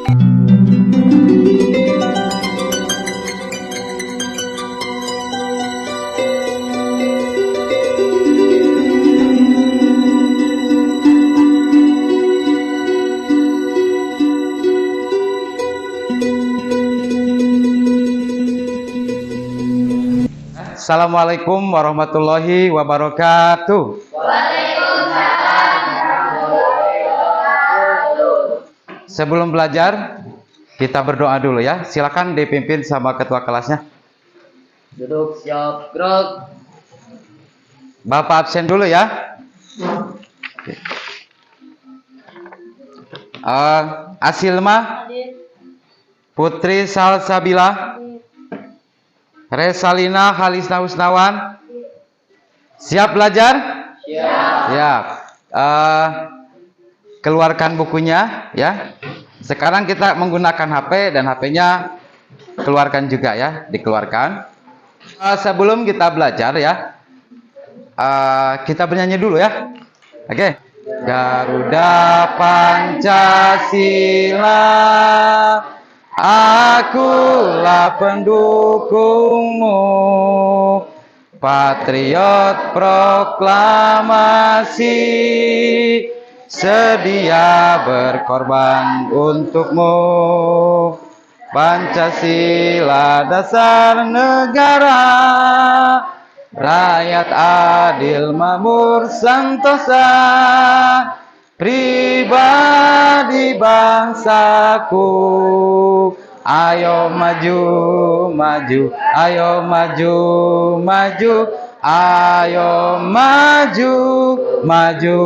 Assalamualaikum warahmatullahi wabarakatuh. Waalaikumsalam warahmatullahi wabarakatuh. Sebelum belajar, kita berdoa dulu ya. Silakan dipimpin sama ketua kelasnya. Duduk siap gerak. Bapak absen dulu ya. Asilma, Putri Salsabila, Resalina Halisna Husnawan, siap belajar? Siap. Keluarkan bukunya ya. Sekarang kita menggunakan HP dan HP-nya keluarkan juga ya, dikeluarkan. Sebelum kita belajar ya, kita bernyanyi dulu ya. Oke. Garuda Pancasila, akulah pendukungmu, patriot proklamasi, sedia berkorban untukmu. Pancasila dasar negara, rakyat adil makmur sentosa, pribadi bangsaku. Ayo maju, maju, ayo maju, maju, ayo maju, maju.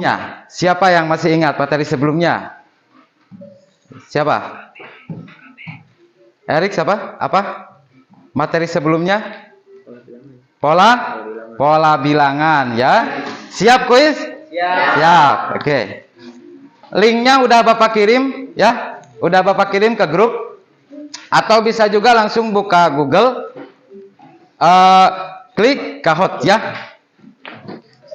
Ya, siapa yang masih ingat materi sebelumnya? Siapa? Erik siapa? Apa? Materi sebelumnya? Pola bilangan ya. Siap kuis? Siap. Oke. Linknya udah Bapak kirim ya. Udah Bapak kirim ke grup. Atau bisa juga langsung buka Google. Klik Kahoot ya.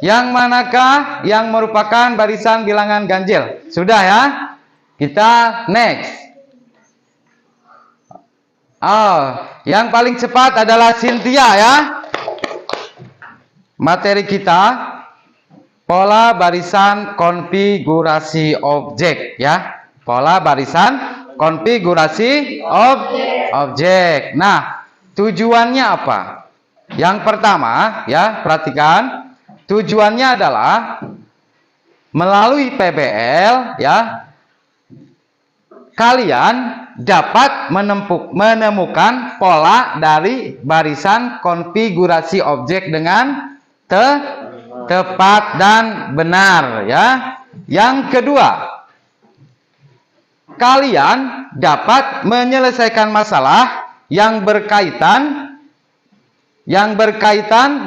Yang manakah yang merupakan barisan bilangan ganjil? Sudah ya. Kita next. Yang paling cepat adalah Cynthia ya. Materi kita pola barisan konfigurasi objek ya. Pola barisan konfigurasi objek. Nah, tujuannya apa? Yang pertama ya, perhatikan. Tujuannya adalah melalui PBL ya, kalian dapat menemukan pola dari barisan konfigurasi objek dengan tepat dan benar ya. Yang kedua, kalian dapat menyelesaikan masalah yang berkaitan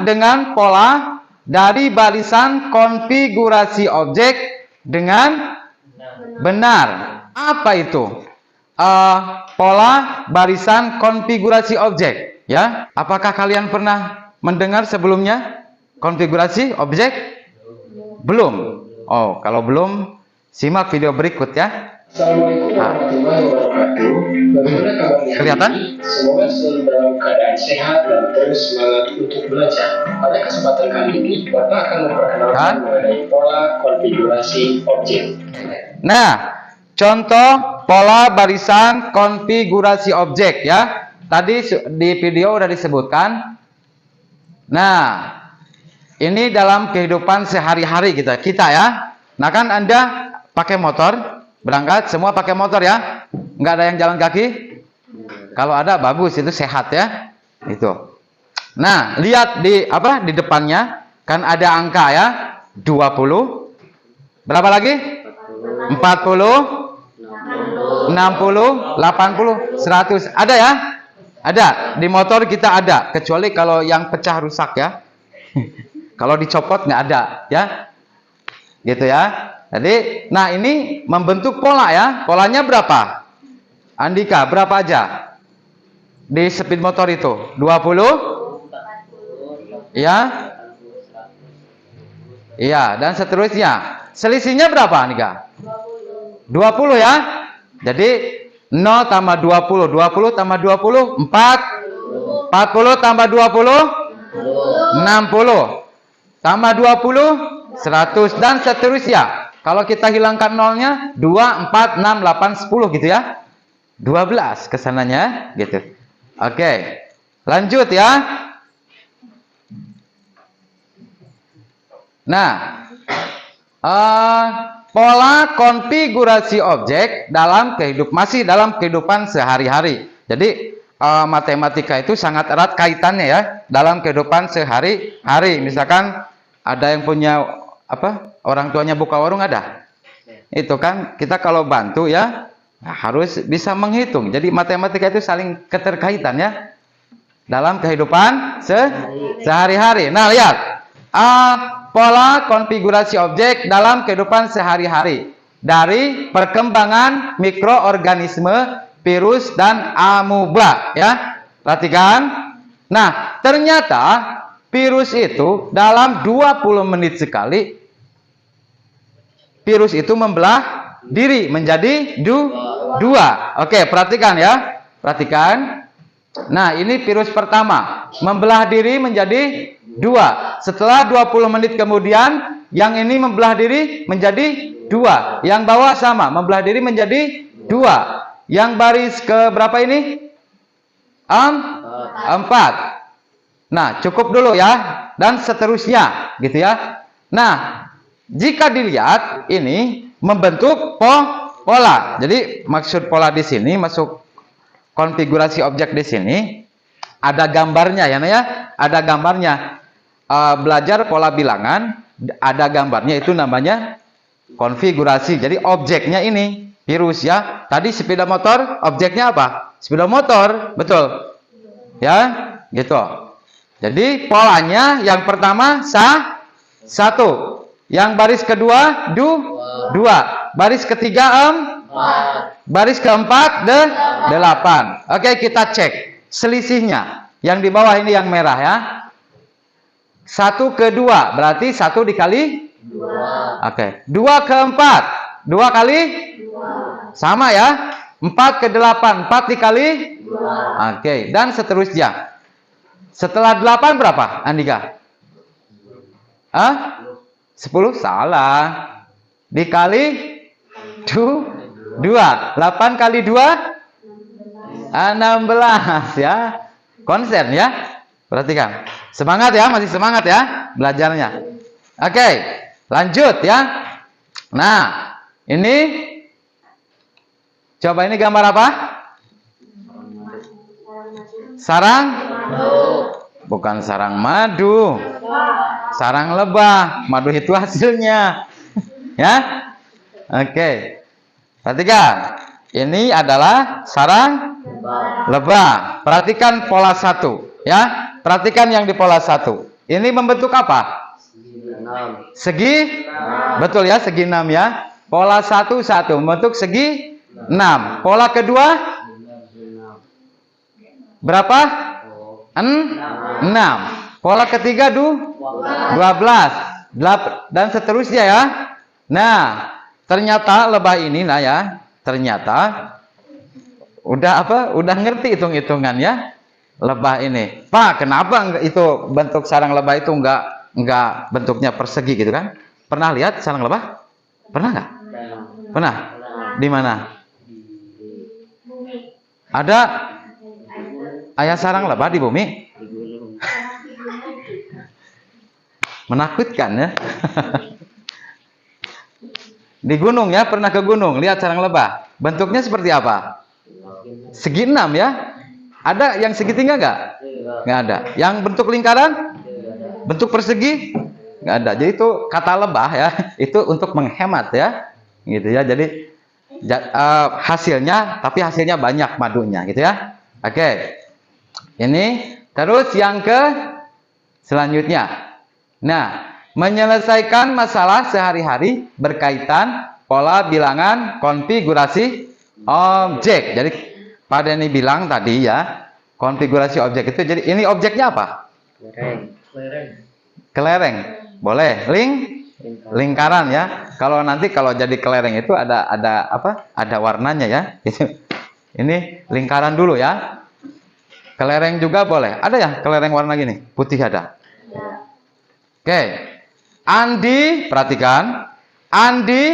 dengan pola dari barisan konfigurasi objek dengan benar. Apa itu? Pola barisan konfigurasi objek ya. Apakah kalian pernah mendengar sebelumnya konfigurasi objek? Belum. Oh, kalau belum, simak video berikut ya. Assalamualaikum warahmatullahi wabarakatuh. Bagaimana kabarnya? Kelihatan? Semoga selalu dalam keadaan sehat dan terus semangat untuk belajar. Pada kesempatan kali ini, Bapak akan memperkenalkan mengenai pola konfigurasi objek. Nah, contoh pola barisan konfigurasi objek ya. Tadi di video udah disebutkan. Nah, ini dalam kehidupan sehari-hari kita ya. Nah kan Anda pakai motor, berangkat semua pakai motor ya. Nggak ada yang jalan kaki? Kalau ada bagus, itu sehat ya. Itu. Nah, lihat di depannya kan ada angka ya. 20. Berapa lagi? 40, 60, 80, 100. Ada ya? Ada. Di motor kita ada. Kecuali kalau yang pecah rusak ya. Kalau dicopot nggak ada ya. Gitu ya. Jadi, nah ini membentuk pola ya. Polanya berapa? Andika, berapa aja? Di speed motor itu? 20? Ya? Iya, dan seterusnya. Selisihnya berapa, Andika? 20 ya? Jadi 0 tambah 20, 20 tambah 20, 4, 40 tambah 20, 60, tambah 20, 100, dan seterusnya. Kalau kita hilangkan nolnya, 2, 4, 6, 8, 10 gitu ya. 12 kesananya gitu. Oke, lanjut ya. Nah, pola konfigurasi objek masih dalam kehidupan sehari-hari. Jadi matematika itu sangat erat kaitannya ya dalam kehidupan sehari-hari. Misalkan ada yang punya orang tuanya buka warung, ada. Itu kan kita kalau bantu ya harus bisa menghitung. Jadi matematika itu saling keterkaitan ya dalam kehidupan sehari-hari. Nah, lihat. Pola konfigurasi objek dalam kehidupan sehari-hari dari perkembangan mikroorganisme, virus, dan amuba ya. Perhatikan. Nah, ternyata virus itu dalam 20 menit sekali virus itu membelah diri menjadi dua. Oke, perhatikan ya. Perhatikan. Nah, ini virus pertama membelah diri menjadi 2. Setelah 20 menit kemudian, yang ini membelah diri menjadi 2. Yang bawah sama, membelah diri menjadi 2. Yang baris ke berapa ini? 4. Nah, cukup dulu ya. Dan seterusnya, gitu ya. Nah, jika dilihat ini membentuk pola. Jadi maksud pola di sini, masuk konfigurasi objek di sini ada gambarnya ya, ada gambarnya. Belajar pola bilangan ada gambarnya, itu namanya konfigurasi. Jadi objeknya ini virus ya. Tadi sepeda motor, objeknya apa? Sepeda motor, betul ya, gitu. Jadi polanya yang pertama 1, yang baris kedua 2, baris ketiga 4, baris keempat 8. Oke, kita cek selisihnya. Yang di bawah ini yang merah ya. 1 ke 2 berarti 1 dikali 2. Oke. 2 ke 4, 2 kali 2. Sama ya. 4 ke 8, 4 dikali 2. Oke, dan seterusnya. Setelah 8 berapa, Andika? 10? Salah. Dikali 2. 8 kali 2 16 ya. Konsen ya. Perhatikan. Semangat ya, masih semangat ya belajarnya. Oke, lanjut ya. Nah, ini coba, ini gambar apa? Sarang? Bukan sarang madu. Sarang lebah. Madu itu hasilnya. Ya. Oke. Perhatikan. Ini adalah sarang lebah. Perhatikan pola 1 ya. Perhatikan yang di pola 1. Ini membentuk apa? Segi. Betul ya, segi 6 ya. Pola 1 membentuk segi 6. Pola kedua berapa? 6. Pola ketiga 12. Dan seterusnya ya. Nah, ternyata lebah ini nah ya, ternyata udah ngerti hitung-hitungan ya. Lebah ini, Pak, kenapa itu bentuk sarang lebah itu enggak bentuknya persegi gitu kan? Pernah lihat sarang lebah? Pernah nggak? Pernah. Di mana? Ada ayah sarang lebah di bumi? Menakutkan ya. Di gunung ya, pernah ke gunung lihat sarang lebah. Bentuknya seperti apa? Segi 6 ya. Ada yang segitiga nggak? Nggak ada. Yang bentuk lingkaran? Bentuk persegi? Nggak ada. Jadi itu kata lebah ya, itu untuk menghemat ya, gitu ya. Jadi hasilnya, tapi hasilnya banyak madunya, gitu ya. Oke. Ini terus yang ke selanjutnya. Nah, menyelesaikan masalah sehari-hari berkaitan pola bilangan konfigurasi objek. Jadi pada ini bilang tadi ya, konfigurasi objek itu, jadi ini objeknya apa? Kelereng. Boleh. Lingkaran ya. Kalau nanti kalau jadi kelereng itu ada apa? Ada warnanya ya. Ini lingkaran dulu ya. Kelereng juga boleh. Ada ya kelereng warna gini? Putih ada. Oke. Andi, perhatikan. Andi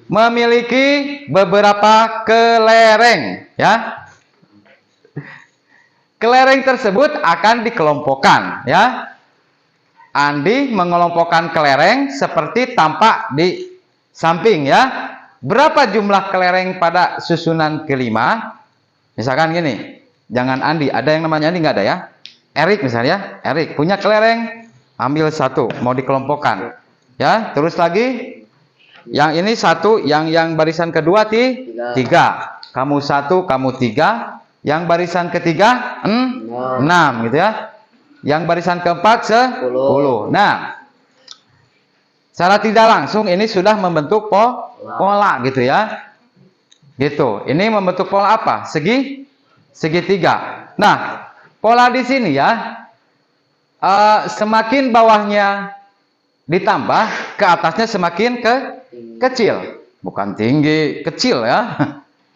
memiliki beberapa kelereng ya. Kelereng tersebut akan dikelompokkan ya. Andi mengelompokkan kelereng seperti tampak di samping ya. Berapa jumlah kelereng pada susunan kelima? Misalkan gini, jangan Andi, ada yang namanya Andi nggak ada ya? Erik misalnya, Erik punya kelereng, ambil satu, mau dikelompokkan. Ya, terus lagi, yang ini satu, yang barisan kedua tiga. Kamu satu, kamu tiga. Yang barisan ketiga enam gitu ya. Yang barisan keempat 10. Nah, secara tidak langsung ini sudah membentuk pola gitu ya. Gitu. Ini membentuk pola apa? Segitiga. Nah, pola di sini ya, semakin bawahnya ditambah, ke atasnya semakin kecil. Bukan tinggi, kecil ya.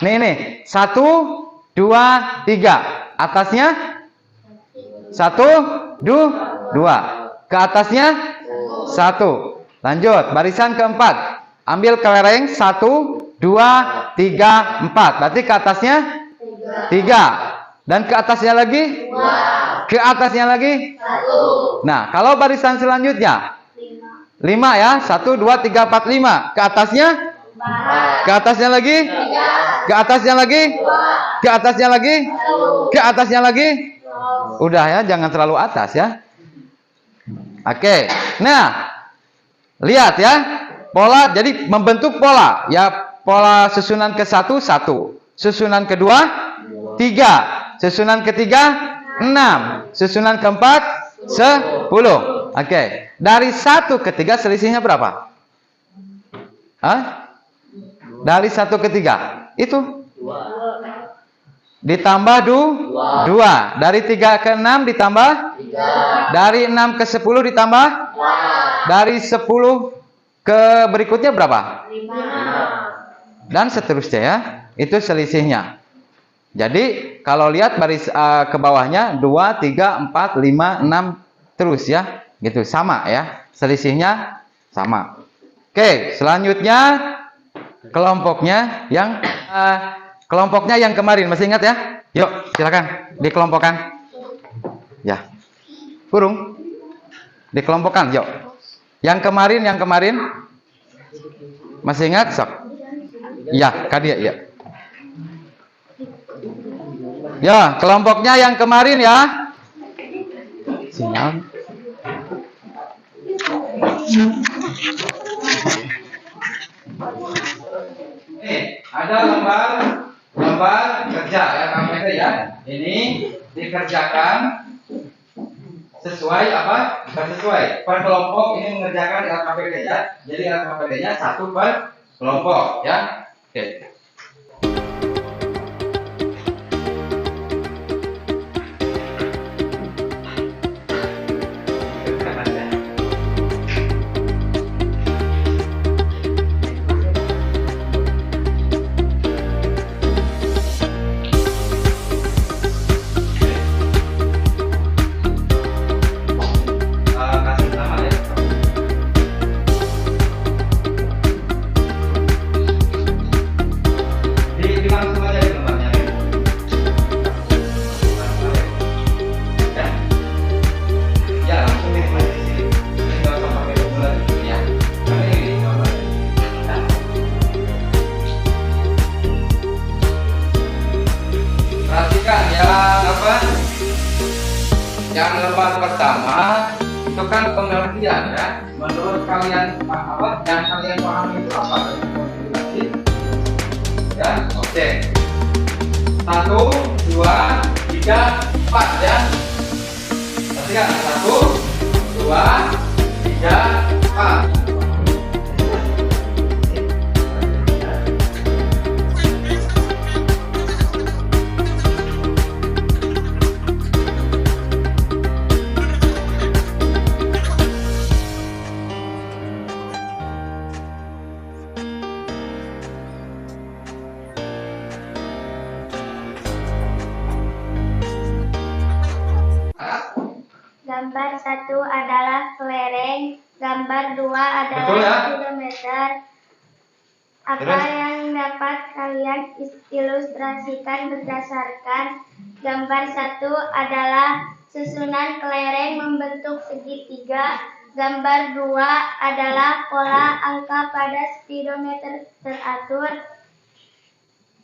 Nih, 1, 2, 3. Atasnya 1, 2. Ke atasnya 1. Lanjut, barisan keempat. Ambil kelereng 1, 2, 3, 4. Berarti ke atasnya 3. Dan ke atasnya lagi 2. Ke atasnya lagi 1. Nah, kalau barisan selanjutnya 5 ya. 1, 2, 3, 4, 5. Ke atasnya 4. Ke atasnya lagi 3. Ke atasnya lagi 2. Ke atasnya lagi 1. Ke atasnya lagi. Udah ya, jangan terlalu atas ya. Oke. Nah, lihat ya. Pola jadi membentuk pola. Ya, pola susunan ke-1 1. Susunan kedua 3. Susunan ketiga 6. Susunan keempat 10. Oke. Dari 1 ke 3 selisihnya berapa? Hah? Dari 1 ke 3 itu ditambah 2. Dari 3 ke 6 ditambah 3. Dari 6 ke 10 ditambah 4. Dari 10 ke berikutnya berapa? 5. Dan seterusnya ya. Itu selisihnya. Jadi kalau lihat baris ke bawahnya 2, 3, 4, 5, 6 terus ya. Gitu sama ya. Selisihnya sama. Oke, selanjutnya kelompoknya yang kemarin, masih ingat ya? Yuk, silakan dikelompokkan. Ya. Kurung. Dikelompokkan, yuk. Yang kemarin masih ingat, sok? Ya, Kadia, ya. Ya, kelompoknya yang kemarin ya. Siap. Ada lembar kerja ya KPK ya. Ini dikerjakan sesuai apa? Bukan sesuai. Per kelompok ini mengerjakan LKPD ya. Jadi LKPD-nya 1 per kelompok ya. Oke. Yang lembar pertama itu kan pengertian ya. Menurut kalian apa? Yang kalian pahami itu apa? Ya, oke. 1, 2, 3, 4 ya. Perhatikan 1, 2, 3, 4. Gambar 1 adalah kelereng, gambar 2 adalah Betul ya? kilometer. Apa Terus? yang dapat kalian ilustrasikan berdasarkan gambar 1 adalah susunan kelereng membentuk segitiga, gambar 2 adalah pola angka pada speedometer teratur.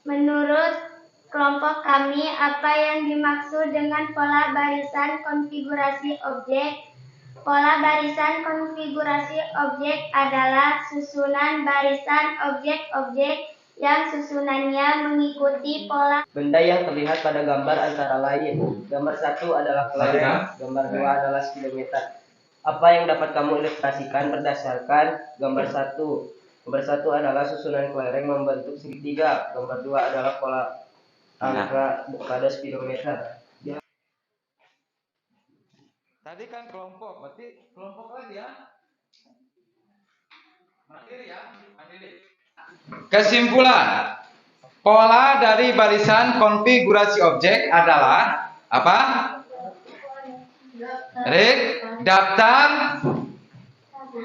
Menurut kelompok kami, apa yang dimaksud dengan pola barisan konfigurasi objek? Pola barisan konfigurasi objek adalah susunan barisan objek-objek yang susunannya mengikuti pola. Benda yang terlihat pada gambar antara lain. Gambar 1 adalah kelereng, gambar 2 adalah speedometer. Apa yang dapat kamu ilustrasikan berdasarkan gambar 1? Gambar 1 adalah susunan kelereng membentuk segitiga, gambar 2 adalah pola angka pada speedometer. Tadi kan kelompok, berarti kelompok lagi ya. Materi ya, materi. Kesimpulan, pola dari barisan konfigurasi objek adalah apa? Daftar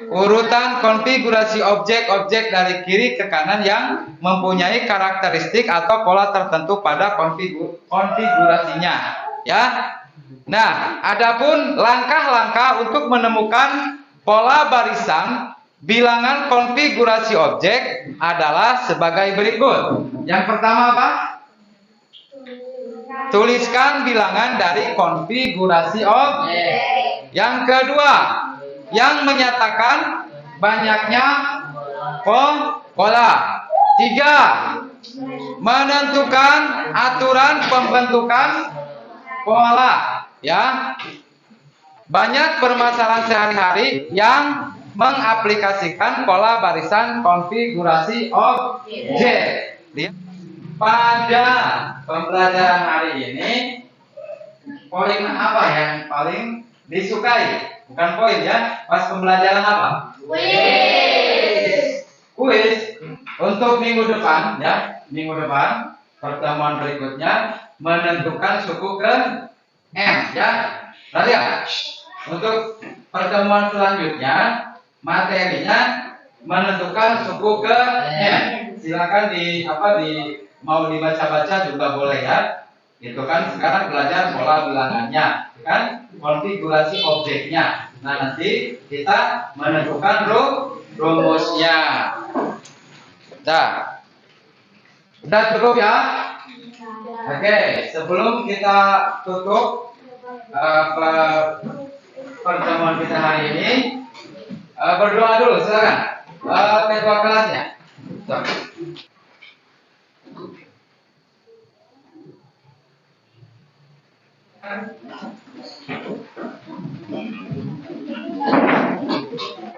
urutan konfigurasi objek-objek dari kiri ke kanan yang mempunyai karakteristik atau pola tertentu pada konfigurasinya, ya. Nah, adapun langkah-langkah untuk menemukan pola barisan bilangan konfigurasi objek adalah sebagai berikut. Yang pertama apa? Tuliskan bilangan dari konfigurasi objek. Yang kedua, yang menyatakan banyaknya pola. 3, menentukan aturan pembentukan pola. Ya, banyak permasalahan sehari-hari yang mengaplikasikan pola barisan konfigurasi objek. Pada pembelajaran hari ini, poin apa yang paling disukai? Bukan poin ya, pas pembelajaran apa? Kuis. Untuk minggu depan ya, minggu depan pertemuan berikutnya menentukan suku ke M ya. Berarti ya, untuk pertemuan selanjutnya materinya menentukan suku ke M. Silakan mau dibaca-baca juga boleh ya. Itu kan sekarang belajar pola bilangannya, kan konfigurasi objeknya. Nah, nanti kita menentukan rumusnya. Udah cukup ya? Oke, sebelum kita tutup pertemuan kita hari ini, berdoa dulu, silakan. Ketua kelasnya.